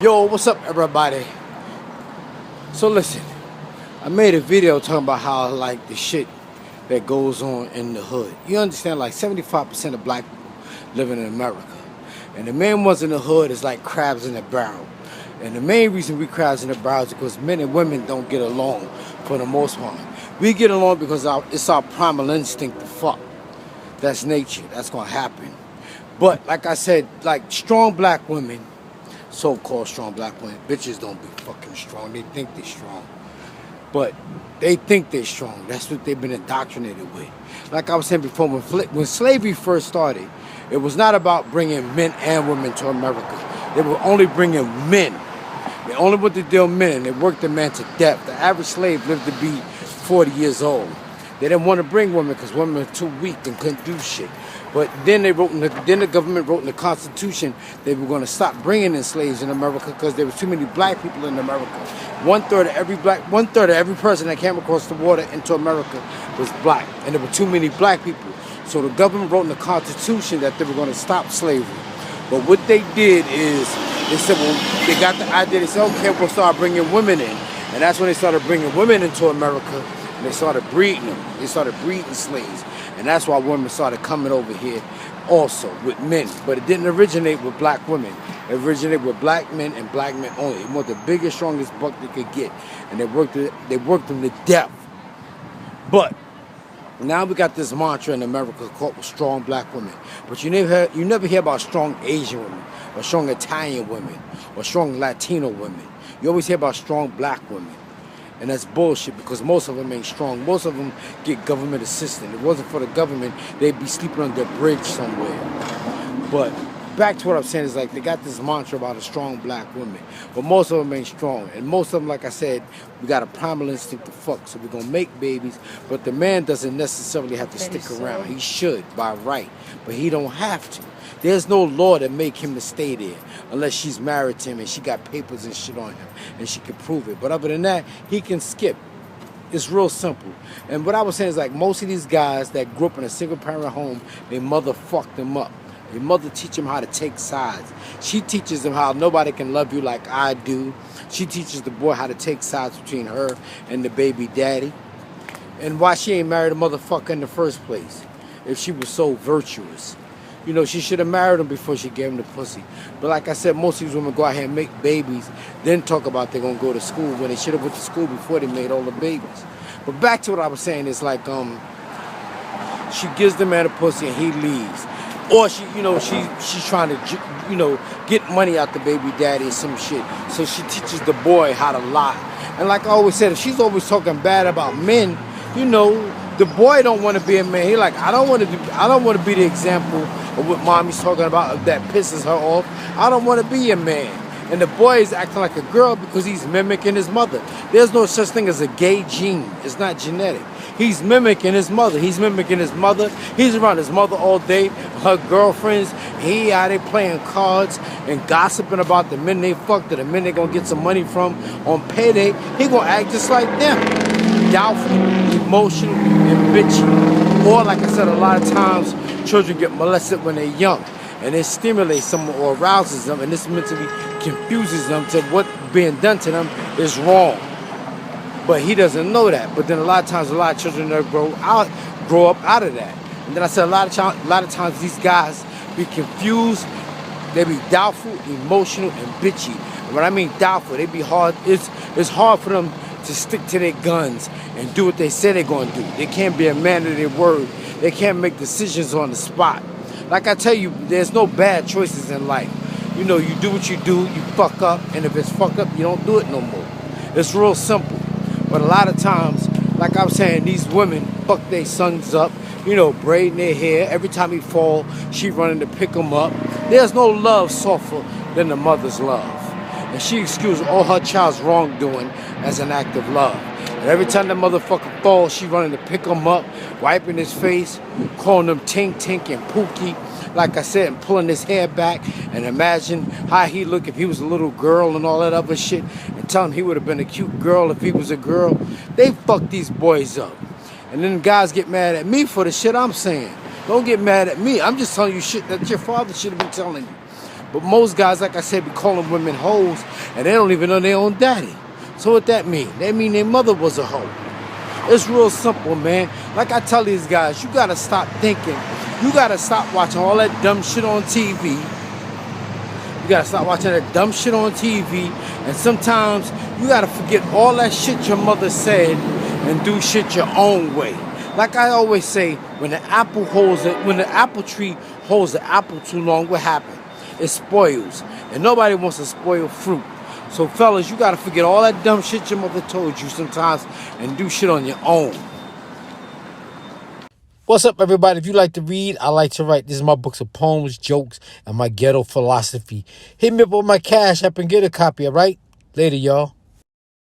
Yo, what's up, everybody? So listen, I made a video talking about how I like the shit that goes on in the hood. You understand, like 75% of black people living in America. And the main ones in the hood is like crabs in a barrel. And the main reason we crabs in the barrel is because men and women don't get along for the most part. We get along because it's our primal instinct to fuck. That's nature. That's going to happen. But like I said, like strong black women, so-called strong black women, bitches don't be fucking strong. They think they're strong. But they think they're strong. That's what they've been indoctrinated with. Like I was saying before, when slavery first started, it was not about bringing men and women to America. They were only bringing men. They only wanted to deal with men. They worked the man to death. The average slave lived to be 40 years old. They didn't want to bring women because women were too weak and couldn't do shit. But then the government wrote in the Constitution they were going to stop bringing in slaves in America because there was too many black people in America. One third of every person that came across the water into America was black, and there were too many black people. So the government wrote in the Constitution that they were going to stop slavery. But what they did is they said, well, they got the idea. They said, okay, we'll start bringing women in, and that's when they started bringing women into America. And they started breeding them. They started breeding slaves. And that's why women started coming over here also with men. But it didn't originate with black women. It originated with black men and black men only. It was the biggest, strongest buck they could get. And they worked them to death. But now we got this mantra in America called strong black women. But you never hear about strong Asian women, or strong Italian women, or strong Latino women. You always hear about strong black women. And that's bullshit because most of them ain't strong. Most of them get government assistance. If it wasn't for the government, they'd be sleeping under a bridge somewhere. But back to what I'm saying is like they got this mantra about a strong black woman. But most of them ain't strong. And most of them, like I said, we got a primal instinct to fuck. So we're going to make babies. But the man doesn't necessarily have to stick around. He should by right. But he don't have to. There's no law that make him to stay there unless she's married to him and she got papers and shit on him and she can prove it. But other than that, he can skip. It's real simple. And what I was saying is like most of these guys that grew up in a single parent home, their mother fucked them up. Their mother teach them how to take sides. She teaches them how nobody can love you like I do. She teaches the boy how to take sides between her and the baby daddy. And why she ain't married a motherfucker in the first place if she was so virtuous. You know, she should have married him before she gave him the pussy. But like I said, most of these women go out here and make babies, then talk about they're going to go to school when they should have went to school before they made all the babies. But back to what I was saying, it's like she gives the man a pussy and he leaves. Or she's trying to, get money out the baby daddy or some shit. So she teaches the boy how to lie. And like I always said, if she's always talking bad about men, the boy don't want to be a man. He like, I don't want to be the example of what mommy's talking about that pisses her off. I don't want to be a man. And the boy is acting like a girl because he's mimicking his mother. There's no such thing as a gay gene. It's not genetic. He's mimicking his mother. He's mimicking his mother. He's around his mother all day, her girlfriends. He out there playing cards and gossiping about the men they fucked or the men they gonna get some money from on payday. He gonna act just like them. Doubtful, emotional, and bitchy. Or like I said, a lot of times children get molested when they're young. And it stimulates them or arouses them, and this mentally confuses them to what being done to them is wrong. But he doesn't know that. But then a lot of times, a lot of children grow up out of that. And then I said a lot of times these guys be confused. They be doubtful, emotional, and bitchy. And when I mean doubtful, they be hard. It's hard for them to stick to their guns and do what they say they're going to do. They can't be a man of their word. They can't make decisions on the spot. Like I tell you, there's no bad choices in life. You do what you do, you fuck up, and if it's fucked up, you don't do it no more. It's real simple. But a lot of times, like I was saying, these women fuck their sons up, braiding their hair. Every time he fall, she running to pick him up. There's no love softer than the mother's love. And she excuses all her child's wrongdoing as an act of love. And every time the motherfucker falls, she running to pick him up, wiping his face, calling him Tink Tink and Pookie, like I said, and pulling his hair back. And imagine how he look if he was a little girl and all that other shit, and tell him he would have been a cute girl if he was a girl. They fuck these boys up. And then guys get mad at me for the shit I'm saying. Don't get mad at me. I'm just telling you shit that your father should have been telling you. But most guys, like I said, be calling women hoes, and they don't even know their own daddy. So what that mean? That mean their mother was a hoe. It's real simple, man. Like I tell these guys, you gotta stop thinking. You gotta stop watching all that dumb shit on TV. You gotta stop watching that dumb shit on TV. And sometimes you gotta forget all that shit your mother said and do shit your own way. Like I always say, when the apple tree holds the apple too long, what happens? It spoils. And nobody wants to spoil fruit. So fellas, you gotta forget all that dumb shit your mother told you sometimes and do shit on your own. What's up, everybody? If you like to read, I like to write. This is my books of poems, jokes, and my ghetto philosophy. Hit me up with my Cash App and get a copy, all right? Later, y'all.